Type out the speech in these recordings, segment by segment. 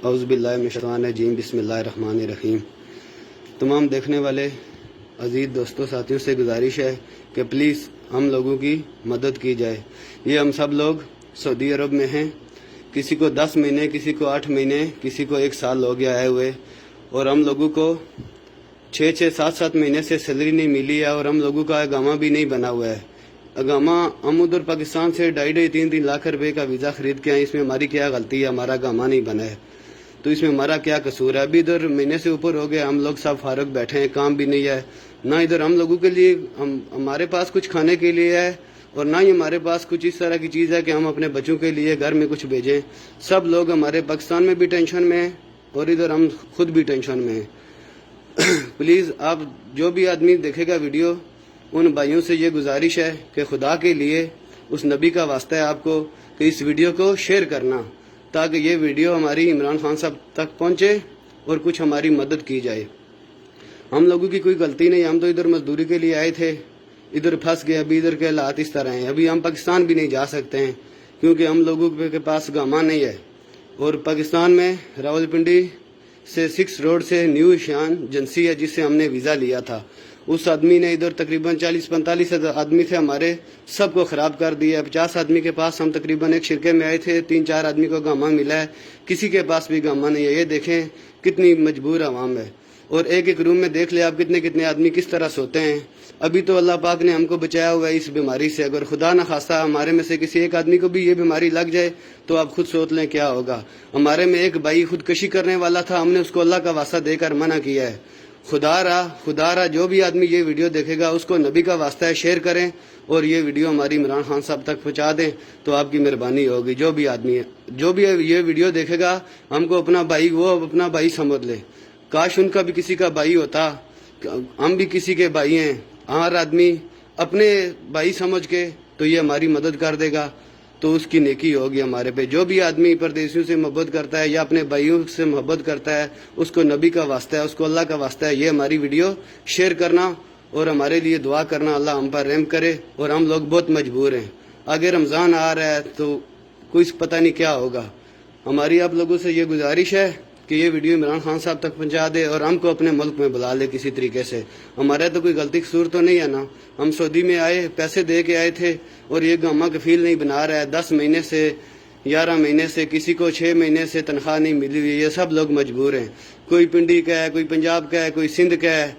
اعوذ باللہ من الشیطان الرجیم بسم اللہ الرحمن الرحیم۔ تمام دیکھنے والے عزیز دوستوں ساتھیوں سے گزارش ہے کہ پلیز ہم لوگوں کی مدد کی جائے۔ یہ ہم سب لوگ سعودی عرب میں ہیں، کسی کو 10 مہینے، کسی کو 8 مہینے، کسی کو 1 سال ہو گیا آئے ہوئے، اور ہم لوگوں کو 6 7 مہینے سے سیلری نہیں ملی ہے، اور ہم لوگوں کا اقامہ بھی نہیں بنا ہوا ہے۔ اقامہ ہم ادھر پاکستان سے 2.5 لاکھ روپے کا ویزا خرید کے آئے، اس میں ہماری کیا غلطی ہے؟ ہمارا اقامہ نہیں بنا ہے تو اس میں ہمارا کیا قصور ہے؟ ابھی ادھر مہینے سے اوپر ہو گیا، ہم لوگ سب فارغ بیٹھے ہیں، کام بھی نہیں ہے، نہ ادھر ہم لوگوں کے لیے ہمارے پاس کچھ کھانے کے لیے ہے، اور نہ ہی ہمارے پاس کچھ اس طرح کی چیز ہے کہ ہم اپنے بچوں کے لیے گھر میں کچھ بھیجیں۔ سب لوگ ہمارے پاکستان میں بھی ٹینشن میں ہیں اور ادھر ہم خود بھی ٹینشن میں ہیں۔ پلیز آپ جو بھی آدمی دیکھے گا ویڈیو، ان بھائیوں سے یہ گزارش ہے کہ خدا کے لیے اس نبی کا واسطہ ہے آپ کو کہ اس ویڈیو کو شیئر کرنا، تاکہ یہ ویڈیو ہماری عمران خان صاحب تک پہنچے اور کچھ ہماری مدد کی جائے۔ ہم لوگوں کی کوئی غلطی نہیں، ہم تو ادھر مزدوری کے لیے آئے تھے، ادھر پھنس گئے، ابھی ادھر کے حالات اس طرح ہیں، ابھی ہم پاکستان بھی نہیں جا سکتے ہیں کیونکہ ہم لوگوں کے پاس اقامہ نہیں ہے۔ اور پاکستان میں راولپنڈی سے 6 روڈ سے نیو ایشیان ایجنسی ہے جس سے ہم نے ویزا لیا تھا، اس آدمی نے ادھر تقریباً 40-45 آدمی سے ہمارے سب کو خراب کر دیا ہے۔ 50 آدمی کے پاس ہم تقریباً ایک شرکے میں آئے تھے، 3-4 آدمی کو اقامہ ملا ہے، کسی کے پاس بھی اقامہ نہیں ہے۔ یہ دیکھیں کتنی مجبور عوام ہے، اور ایک روم میں دیکھ لیں آپ کتنے آدمی کس طرح سوتے ہیں۔ ابھی تو اللہ پاک نے ہم کو بچایا ہوا ہے اس بیماری سے، اگر خدا نہ خواستہ ہمارے میں سے کسی ایک آدمی کو بھی یہ بیماری لگ جائے تو آپ خود سوچ لیں کیا ہوگا۔ ہمارے میں ایک بھائی خودکشی کرنے والا تھا، ہم نے اس کو اللہ کا واسطہ دے کر منع کیا ہے۔ خدا را جو بھی آدمی یہ ویڈیو دیکھے گا اس کو نبی کا واسطہ ہے، شیئر کریں اور یہ ویڈیو ہماری عمران خان صاحب تک پہنچا دیں تو آپ کی مہربانی ہوگی۔ جو بھی آدمی ہے، جو بھی یہ ویڈیو دیکھے گا، ہم کو اپنا بھائی، وہ اپنا بھائی سمجھ لے، کاش ان کا بھی کسی کا بھائی ہوتا، ہم بھی کسی کے بھائی ہیں۔ ہر آدمی اپنے بھائی سمجھ کے تو یہ ہماری مدد کر دے گا تو اس کی نیکی ہوگی ہمارے پہ۔ جو بھی آدمی پردیسیوں سے محبت کرتا ہے یا اپنے بھائیوں سے محبت کرتا ہے، اس کو نبی کا واسطہ ہے، اس کو اللہ کا واسطہ ہے، یہ ہماری ویڈیو شیئر کرنا اور ہمارے لیے دعا کرنا، اللہ ہم پر رحم کرے۔ اور ہم لوگ بہت مجبور ہیں، آگے رمضان آ رہا ہے تو کوئی پتہ نہیں کیا ہوگا۔ ہماری آپ لوگوں سے یہ گزارش ہے کہ یہ ویڈیو عمران خان صاحب تک پہنچا دے اور ہم کو اپنے ملک میں بلا لے کسی طریقے سے۔ ہمارا تو کوئی غلطی قصور تو نہیں ہے نا، ہم سعودی میں آئے، پیسے دے کے آئے تھے، اور یہ اقامہ کفیل نہیں بنا رہا ہے۔ 10 مہینے سے 11 مہینے سے، کسی کو 6 مہینے سے تنخواہ نہیں ملی ہوئی، یہ سب لوگ مجبور ہیں۔ کوئی پنڈی کا ہے، کوئی پنجاب کا ہے، کوئی سندھ کا ہے،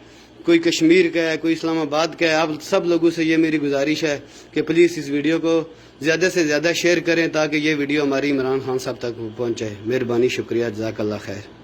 کوئی کشمیر کا ہے، کوئی اسلام آباد کا ہے۔ آپ سب لوگوں سے یہ میری گزارش ہے کہ پلیز اس ویڈیو کو زیادہ سے زیادہ شیئر کریں تاکہ یہ ویڈیو ہماری عمران خان صاحب تک پہنچے۔ مہربانی، شکریہ، جزاک اللہ خیر۔